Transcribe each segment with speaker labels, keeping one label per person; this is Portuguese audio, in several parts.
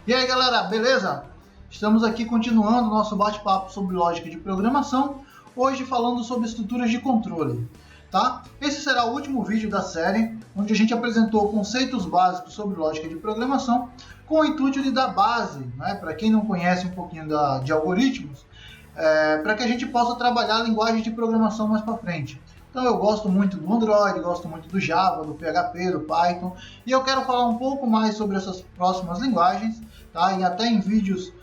Speaker 1: E aí galera, beleza? Estamos aqui continuando nosso bate-papo sobre lógica de programação, hoje falando sobre estruturas de controle, tá? Esse será o último vídeo da série, onde a gente apresentou conceitos básicos sobre lógica de programação, com o intuito de dar base, né, para quem não conhece um pouquinho de algoritmos, para que a gente possa trabalhar a linguagem de programação mais para frente. Então eu gosto muito do Android, gosto muito do Java, do PHP, do Python, e eu quero falar um pouco mais sobre essas próximas linguagens, tá? E até em vídeos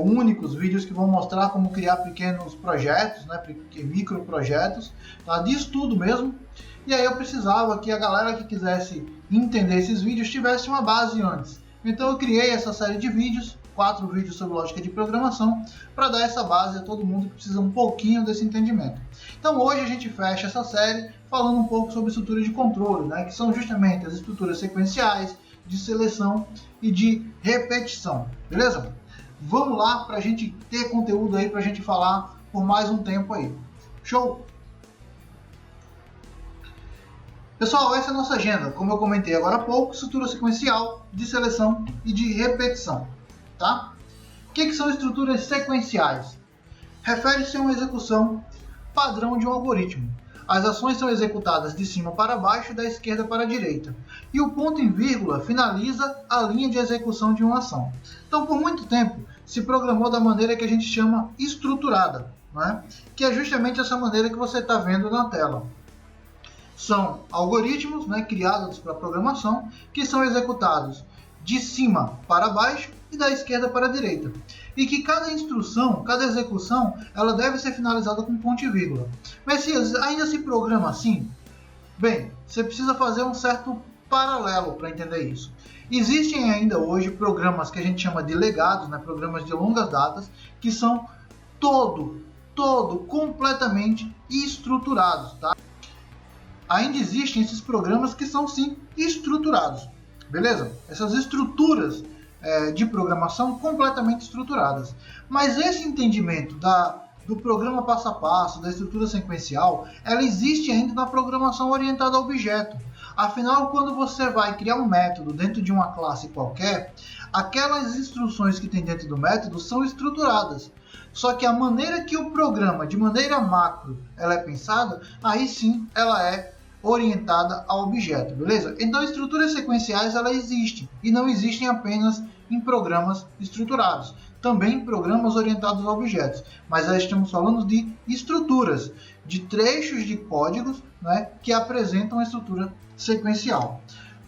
Speaker 1: únicos, vídeos que vão mostrar como criar pequenos projetos, né? Microprojetos, tá? De estudo mesmo. E aí eu precisava que a galera que quisesse entender esses vídeos tivesse uma base antes. Então eu criei essa série de vídeos, 4 vídeos sobre lógica de programação, para dar essa base a todo mundo que precisa um pouquinho desse entendimento. Então hoje a gente fecha essa série falando um pouco sobre estruturas de controle, né, que são justamente as estruturas sequenciais, de seleção e de repetição, beleza? Vamos lá para a gente ter conteúdo aí para a gente falar por mais um tempo aí. Show? Pessoal, essa é a nossa agenda, como eu comentei agora há pouco, estrutura sequencial, de seleção e de repetição. Tá? O que são estruturas sequenciais? Refere-se a uma execução padrão de um algoritmo. As ações são executadas de cima para baixo e da esquerda para a direita. E o ponto em vírgula finaliza a linha de execução de uma ação. Então, por muito tempo, se programou da maneira que a gente chama estruturada, né? Que é justamente essa maneira que você está vendo na tela. São algoritmos, né, criados para programação, que são executados de cima para baixo e da esquerda para a direita. E que cada instrução, cada execução, ela deve ser finalizada com ponto e vírgula. Mas se ainda se programa assim, bem, você precisa fazer um certo paralelo para entender isso. Existem ainda hoje programas que a gente chama de legados, né, programas de longas datas, que são completamente estruturados, tá? Ainda existem esses programas que são sim estruturados, beleza? Essas estruturas de programação completamente estruturadas. Mas esse entendimento do programa passo a passo, da estrutura sequencial, ela existe ainda na programação orientada a objeto. Afinal, quando você vai criar um método dentro de uma classe qualquer, aquelas instruções que tem dentro do método são estruturadas. Só que a maneira que o programa, de maneira macro, ela é pensada, aí sim ela é orientada a objeto, beleza? Então estruturas sequenciais ela existem e não existem apenas em programas estruturados, também em programas orientados a objetos, mas aí estamos falando de estruturas, de trechos de códigos, né, que apresentam a estrutura sequencial.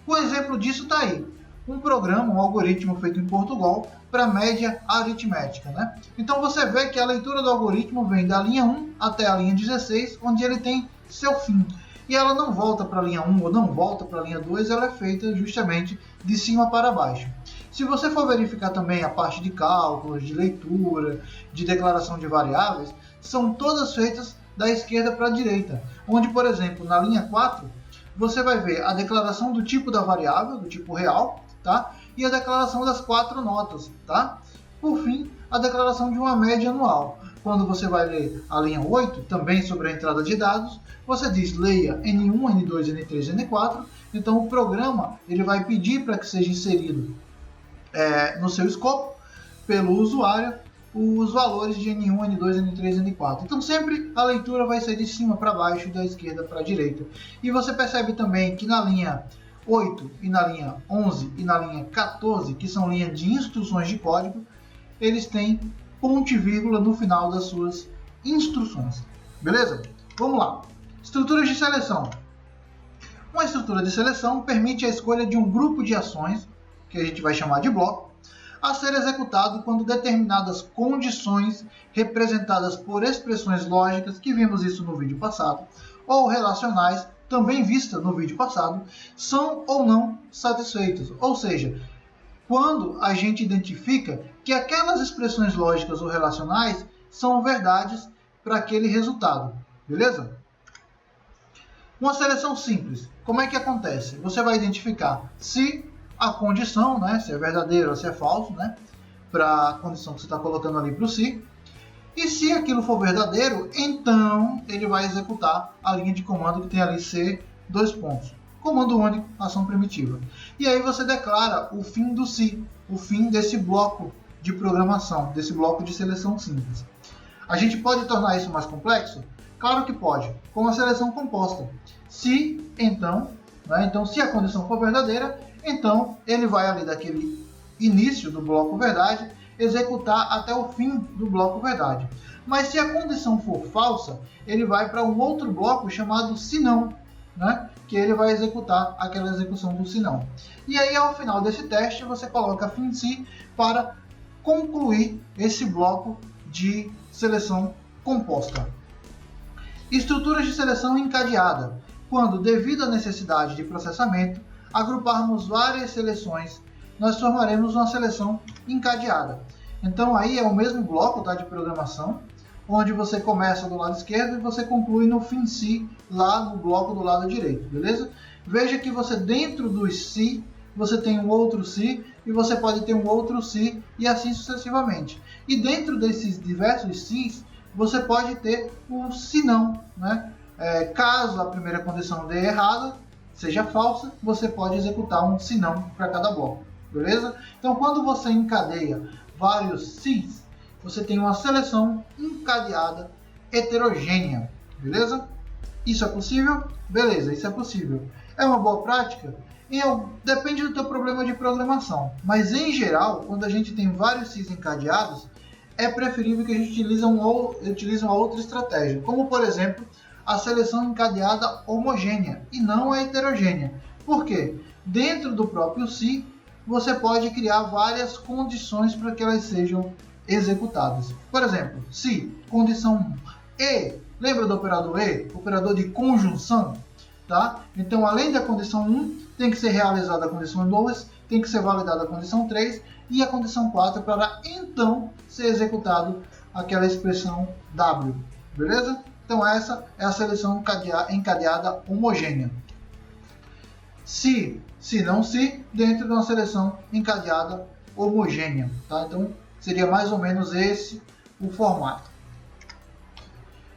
Speaker 1: O exemplo disso está aí, um programa, um algoritmo feito em Portugal para média aritmética, né? Então você vê que a leitura do algoritmo vem da linha 1 até a linha 16, onde ele tem seu fim. E ela não volta para a linha 1 ou não volta para a linha 2, ela é feita justamente de cima para baixo. Se você for verificar também a parte de cálculos, de leitura, de declaração de variáveis, são todas feitas da esquerda para a direita. Onde, por exemplo, na linha 4, você vai ver a declaração do tipo da variável, do tipo real, tá? E a declaração das 4 notas, tá? Por fim, a declaração de uma média anual. Quando você vai ler a linha 8, também sobre a entrada de dados, você diz leia N1, N2, N3, N4. Então o programa ele vai pedir para que seja inserido no seu escopo, pelo usuário, os valores de N1, N2, N3, N4. Então sempre a leitura vai ser de cima para baixo e da esquerda para a direita. E você percebe também que na linha 8 e na linha 11 e na linha 14, que são linhas de instruções de código, eles têm ponto e vírgula no final das suas instruções. Beleza? Vamos lá. Estruturas de seleção. Uma estrutura de seleção permite a escolha de um grupo de ações, que a gente vai chamar de bloco, a ser executado quando determinadas condições representadas por expressões lógicas, que vimos isso no vídeo passado, ou relacionais, também vista no vídeo passado, são ou não satisfeitas. Ou seja, quando a gente identifica que aquelas expressões lógicas ou relacionais são verdades para aquele resultado, beleza? Uma seleção simples, como é que acontece? Você vai identificar se a condição, né, se é verdadeiro ou se é falso, né, para a condição que você está colocando ali para o se, e se aquilo for verdadeiro, então ele vai executar a linha de comando que tem ali C, 2 pontos. comando único, ação primitiva. E aí você declara o fim do se, o fim desse bloco de programação, desse bloco de seleção simples. A gente pode tornar isso mais complexo? Claro que pode, com a seleção composta. Se, então, então se a condição for verdadeira, então ele vai ali daquele início do bloco verdade, executar até o fim do bloco verdade. Mas se a condição for falsa, ele vai para um outro bloco chamado senão, que ele vai executar aquela execução do senão. E aí, ao final desse teste, você coloca fim de se para concluir esse bloco de seleção composta. Estruturas de seleção encadeada. Quando, devido à necessidade de processamento, agruparmos várias seleções, nós formaremos uma seleção encadeada. Então aí é o mesmo bloco, de programação, onde você começa do lado esquerdo e você conclui no fim se lá no bloco do lado direito, beleza? Veja que você dentro dos se, você tem um outro se e você pode ter um outro se e assim sucessivamente. E dentro desses diversos se's, você pode ter um se não, caso a primeira condição dê errada, seja falsa, você pode executar um se não para cada bloco, beleza? Então quando você encadeia vários se's, você tem uma seleção encadeada heterogênea, beleza? Isso é possível? Beleza, isso é possível. É uma boa prática? Depende do teu problema de programação, mas em geral, quando a gente tem vários se's encadeados, é preferível que a gente utilize uma outra estratégia, como por exemplo, a seleção encadeada homogênea e não a heterogênea. Por quê? Dentro do próprio se, você pode criar várias condições para que elas sejam executadas. Por exemplo, se condição e, lembra do operador e? Operador de conjunção, tá? Então, além da condição 1, tem que ser realizada a condição 2, tem que ser validada a condição 3 e a condição 4 para então ser executado aquela expressão W, beleza? Então essa é a seleção encadeada homogênea. Se não se, dentro de uma seleção encadeada homogênea, tá? Então seria mais ou menos esse o formato.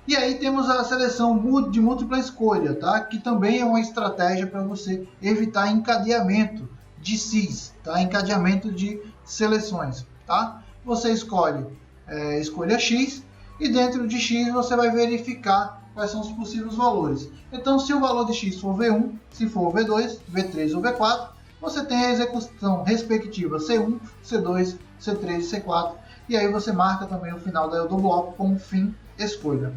Speaker 1: E aí temos a seleção de múltipla escolha, tá? Que também é uma estratégia para você evitar encadeamento de se's, tá? Encadeamento de seleções, tá? Você escolhe escolha X e dentro de X você vai verificar quais são os possíveis valores. Então, se o valor de X for V1, se for V2, V3 ou V4, você tem a execução respectiva C1, C2, C3 e C4. E aí você marca também o final do bloco como fim escolha.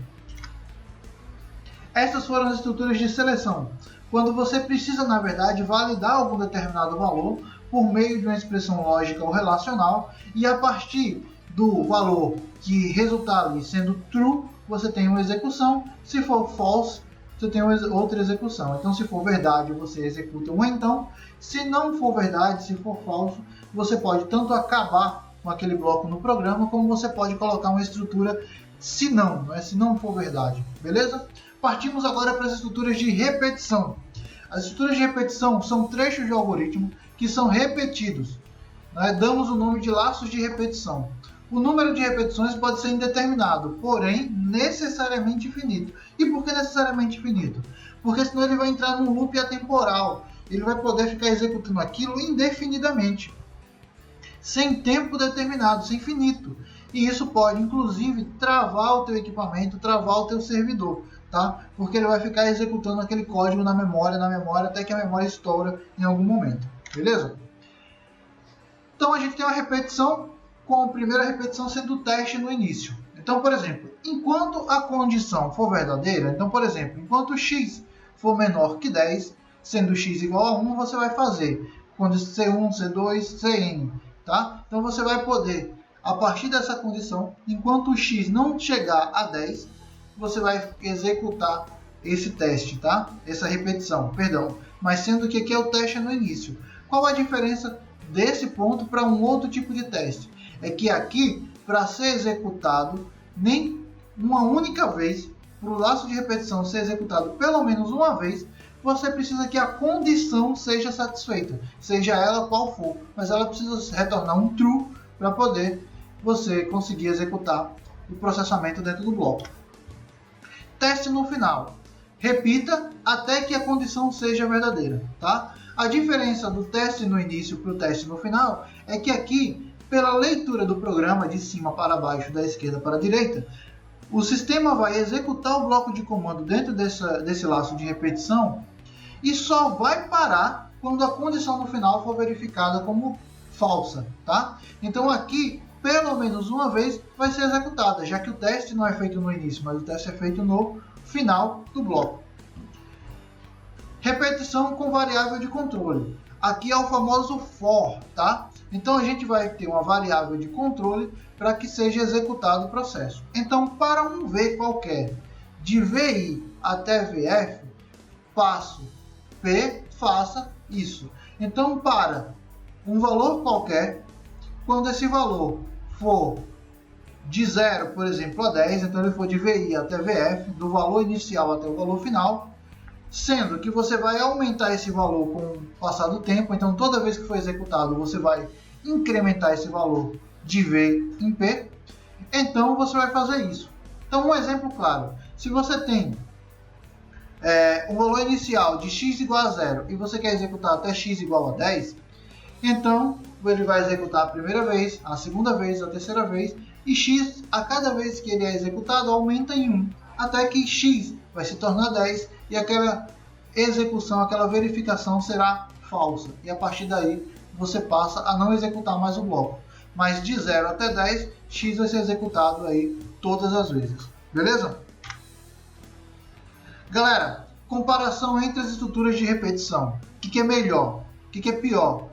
Speaker 1: Essas foram as estruturas de seleção, quando você precisa, na verdade, validar algum determinado valor por meio de uma expressão lógica ou relacional, e a partir do valor que resultar ali sendo true, você tem uma execução. Se for false, você tem outra execução. Então, se for verdade, você executa um então. Se não for verdade, se for falso, você pode tanto acabar com aquele bloco no programa, como você pode colocar uma estrutura se não for verdade, beleza? Partimos agora para as estruturas de repetição. As estruturas de repetição são trechos de algoritmo que são repetidos. Damos o nome de laços de repetição. O número de repetições pode ser indeterminado, porém necessariamente infinito. E por que necessariamente infinito? Porque senão ele vai entrar num loop atemporal. Ele vai poder ficar executando aquilo indefinidamente, sem tempo determinado, sem finito. E isso pode, inclusive, travar o teu equipamento, travar o teu servidor, tá? Porque ele vai ficar executando aquele código na memória, até que a memória estoura em algum momento, beleza? Então a gente tem uma repetição, com a primeira repetição sendo o teste no início. Então, por exemplo, enquanto a condição for verdadeira, então, por exemplo, enquanto x for menor que 10, sendo x igual a 1, você vai fazer C1, C2, Cn, tá? Então você vai poder, a partir dessa condição, enquanto o x não chegar a 10, você vai executar esse teste, tá? Essa repetição, perdão. Mas sendo que aqui é o teste no início. Qual a diferença desse ponto para um outro tipo de teste? É que aqui, para ser executado nem uma única vez, para o laço de repetição ser executado pelo menos uma vez, você precisa que a condição seja satisfeita, seja ela qual for, mas ela precisa retornar um true para poder você conseguir executar o processamento dentro do bloco. Teste no final. repita até que a condição seja verdadeira, tá? A diferença do teste no início para o teste no final é que aqui, pela leitura do programa de cima para baixo, da esquerda para a direita, o sistema vai executar o bloco de comando dentro desse laço de repetição e só vai parar quando a condição no final for verificada como falsa, tá? Então aqui, pelo menos uma vez, vai ser executada, já que o teste não é feito no início, mas o teste é feito no final do bloco. Repetição com variável de controle. Aqui é o famoso for, tá? Então a gente vai ter uma variável de controle para que seja executado o processo. Então, para um V qualquer, de VI até VF, passo P, faça isso. Então, para um valor qualquer, quando esse valor for de 0, por exemplo, a 10, então ele for de VI até VF, do valor inicial até o valor final, sendo que você vai aumentar esse valor com o passar do tempo, então toda vez que for executado você vai incrementar esse valor de V em P, então você vai fazer isso. Então um exemplo claro, se você tem o valor inicial de x igual a 0 e você quer executar até x igual a 10, então ele vai executar a primeira vez, a segunda vez, a terceira vez, e x a cada vez que ele é executado aumenta em 1, até que x vai se tornar 10 e aquela execução, aquela verificação será falsa. E a partir daí você passa a não executar mais o bloco. Mas de 0 até 10, x vai ser executado aí todas as vezes. Beleza? Galera, comparação entre as estruturas de repetição. O que é melhor? O que é pior?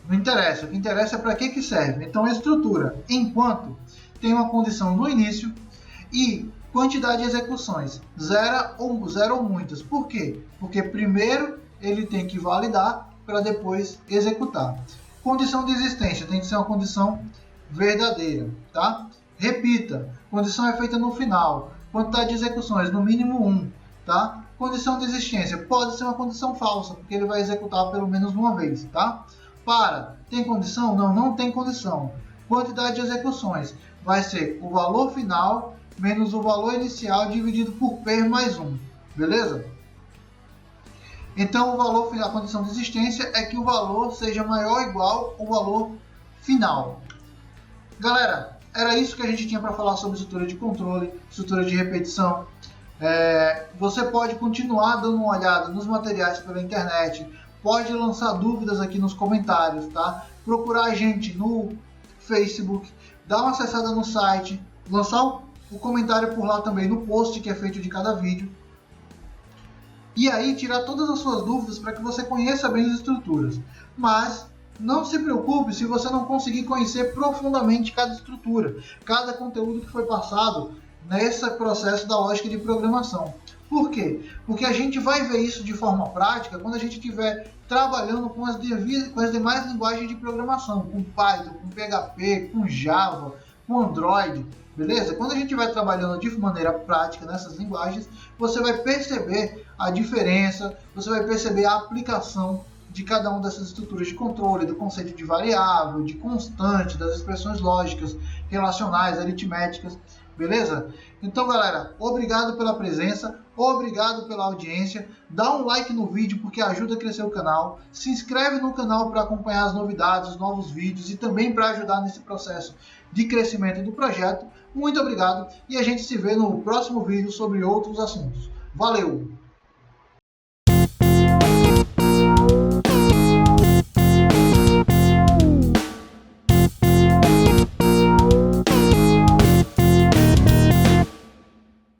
Speaker 1: Não interessa. O que interessa é para que serve. Então a estrutura, enquanto tem uma condição no início e quantidade de execuções, zero ou muitas. Por quê? Porque primeiro ele tem que validar para depois executar. Condição de existência tem que ser uma condição verdadeira, tá? Repita, condição é feita no final. Quantidade de execuções, no mínimo 1, tá? Condição de existência pode ser uma condição falsa, porque ele vai executar pelo menos uma vez, tá? Para, tem condição? Não, não tem condição. Quantidade de execuções vai ser o valor final menos o valor inicial dividido por P mais 1, beleza? Então o valor final, a condição de existência é que o valor seja maior ou igual ao valor final. Galera, era isso que a gente tinha para falar sobre estrutura de controle, estrutura de repetição. Você pode continuar dando uma olhada nos materiais pela internet, pode lançar dúvidas aqui nos comentários, tá? Procurar a gente no Facebook, dar uma acessada no site, lançar o comentário por lá também no post que é feito de cada vídeo. E aí tirar todas as suas dúvidas para que você conheça bem as estruturas. Mas não se preocupe se você não conseguir conhecer profundamente cada estrutura, cada conteúdo que foi passado nesse processo da lógica de programação. Por quê? Porque a gente vai ver isso de forma prática quando a gente estiver trabalhando com as demais linguagens de programação, com Python, com PHP, com Java, com Android, beleza? Quando a gente vai trabalhando de maneira prática nessas linguagens, você vai perceber a diferença, você vai perceber a aplicação de cada uma dessas estruturas de controle, do conceito de variável, de constante, das expressões lógicas, relacionais, aritméticas, beleza? Então, galera, obrigado pela presença, obrigado pela audiência, dá um like no vídeo porque ajuda a crescer o canal, se inscreve no canal para acompanhar as novidades, os novos vídeos e também para ajudar nesse processo de crescimento do projeto. Muito obrigado e a gente se vê no próximo vídeo sobre outros assuntos. Valeu!